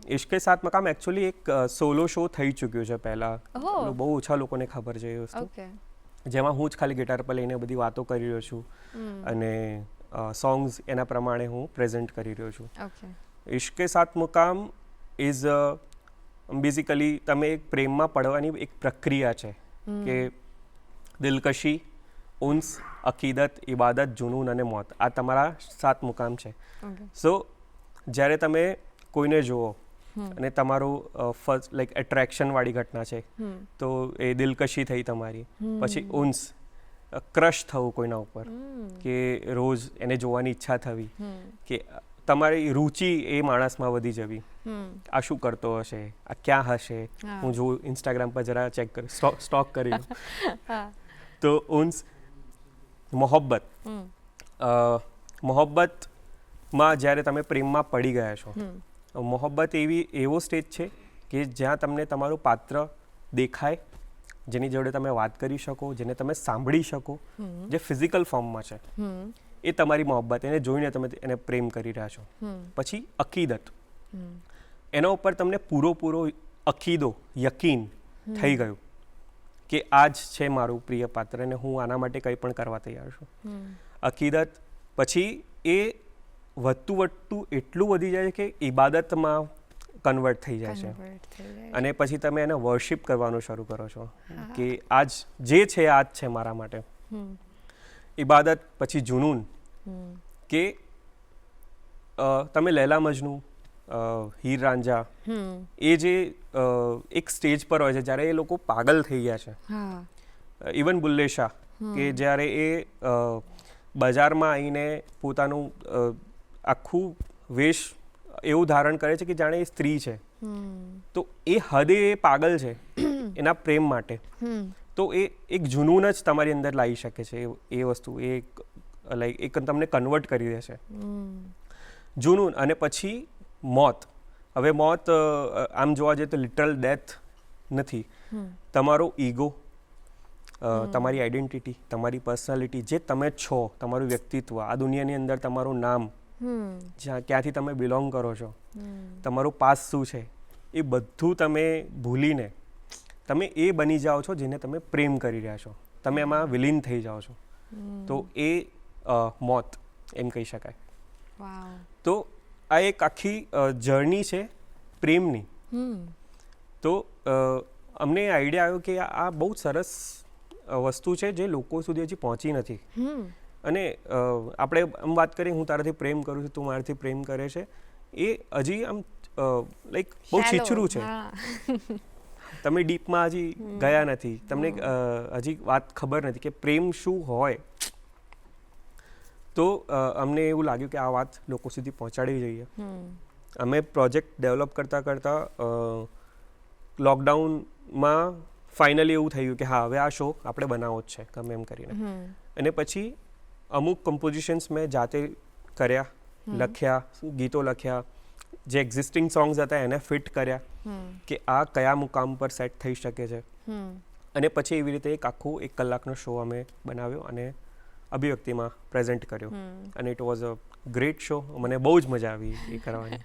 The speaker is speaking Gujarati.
ઇશ્કે સાત મકામ એકચ્યુઅલી એક સોલો શો થઈ ચૂક્યો છે પહેલાં. ઓહ. બહુ ઓછા લોકોને ખબર છે એ વસ્તુ, ઓકે. જેમાં હું જ ખાલી ગિટાર પર લઈને બધી વાતો કરી રહ્યો છું અને સોંગ્સ એના પ્રમાણે હું પ્રેઝન્ટ કરી રહ્યો છું. ઓકે. ઇશ્કે સાત મુકામ ઇઝ બેઝિકલી તમે એક પ્રેમમાં પડવાની એક પ્રક્રિયા છે કે દિલકશી, ઉન્સ, અકીદત, ઇબાદત, જુનૂન અને મોત, આ તમારા 7 મુકામ છે. ઓકે. સો જ્યારે તમે કોઈને જુઓ અને તમારું ફર્સ્ટ લાઈક એટ્રેક્શનવાળી ઘટના છે તો એ દિલકશી થઈ તમારી, પછી ઉન્સ ક્રશ થવું કોઈના ઉપર, કે રોજ એને જોવાની ઈચ્છા થવી, કે તમારી રુચિ એ માણસમાં વધી જવી, આ શું કરતો હશે, આ ક્યાં હશે, હું જોઉં ઇન્સ્ટાગ્રામ પર જરા ચેક કરી સ્ટોક કરી લઉં. તો ઉન્સ, મોહબ્બત, મોહબ્બતમાં જ્યારે તમે પ્રેમમાં પડી ગયા છો, મોહબ્બત એવો સ્ટેજ છે કે જ્યાં તમને તમારું પાત્ર દેખાય, જેની જોડે તમે વાત કરી શકો, જેને તમે સાંભળી શકો, જે ફિઝિકલ ફોર્મમાં છે, એ તમારી મોહબ્બત, એને જોઈને તમે એને પ્રેમ કરી રહ્યા છો. પછી અકીદત, એના ઉપર તમને પૂરો અકીદો, યકીન થઈ ગયું કે આ જ છે મારું પ્રિય પાત્ર અને હું આના માટે કંઈ પણ કરવા તૈયાર છું. અકીદત પછી એ વધતું એટલું વધી જાય છે કે ઇબાદતમાં કન્વર્ટ થઈ જાય છે અને પછી તમે એને વર્શિપ કરવાનું શરૂ કરો છો કે આજ જે છે આ જ છે મારા માટે. ઇબાદત પછી જુનૂન, કે તમે લૈલા મજનુ, હીર રાંઝા, એ જે એક સ્ટેજ પર હોય છે જ્યારે એ લોકો પાગલ થઈ ગયા છે. ઇવન બુલ્લે શાહ, કે જ્યારે એ બજારમાં આવીને પોતાનું આખું વેશ એવું ધારણ કરે છે કે જાણે એ સ્ત્રી છે, તો એ હદે એ પાગલ છે એના પ્રેમ માટે. તો એ એક જુનૂન જ તમારી અંદર લાવી શકે છે એ વસ્તુ, એ લાઈક તમને કન્વર્ટ કરી દે છે જુનૂન. અને પછી મોત. હવે મોત આમ જોવા જઈએ તો લિટરલ ડેથ નથી, તમારો ઈગો, તમારી આઈડેન્ટિટી, તમારી પર્સનાલિટી, જે તમે છો, તમારું વ્યક્તિત્વ, આ દુનિયાની અંદર તમારું નામ, ક્યાંથી તમે બિલોંગ કરો છો, તમારું પાસ શું છે, એ બધું તમે ભૂલીને તમે એ બની જાઓ છો જેને તમે પ્રેમ કરી રહ્યા છો, તમે એમાં વિલીન થઈ જાઓ છો. તો એ મોત એમ કહી શકાય. તો આ એક આખી જર્ની છે પ્રેમની. તો અમને આઈડિયા આવ્યો કે આ બહુ સરસ વસ્તુ છે જે લોકો સુધી હજી પહોંચી નથી. અને આપણે આમ વાત કરીએ, હું તારાથી પ્રેમ કરું છું, તું મારાથી પ્રેમ કરે છે, એ હજી આમ લાઈક બહુ છીછરું છે. તમે ડીપમાં હજી ગયા નથી, તમને હજી વાત ખબર નથી કે પ્રેમ શું હોય. તો અમને એવું લાગ્યું કે આ વાત લોકો સુધી પહોંચાડવી જોઈએ. અમે પ્રોજેક્ટ ડેવલપ કરતાં લોકડાઉનમાં ફાઇનલી એવું થયું કે હા, હવે આ શો આપણે બનાવવો જ છે ગમે એમ કરીને. અને પછી અમુક કમ્પોઝિશન્સ મેં જાતે કર્યા, લખ્યા, ગીતો લખ્યા, જે એક્ઝિસ્ટિંગ સોંગ્સ હતા એને ફિટ કર્યા કે આ કયા મુકામ પર સેટ થઈ શકે છે. અને પછી એવી રીતે એક 1 કલાકનો શો અમે બનાવ્યો અને અભિવ્યક્તિમાં પ્રેઝન્ટ કર્યો. અને it was a great show. મને બહુ જ મજા આવી એ કરવાની.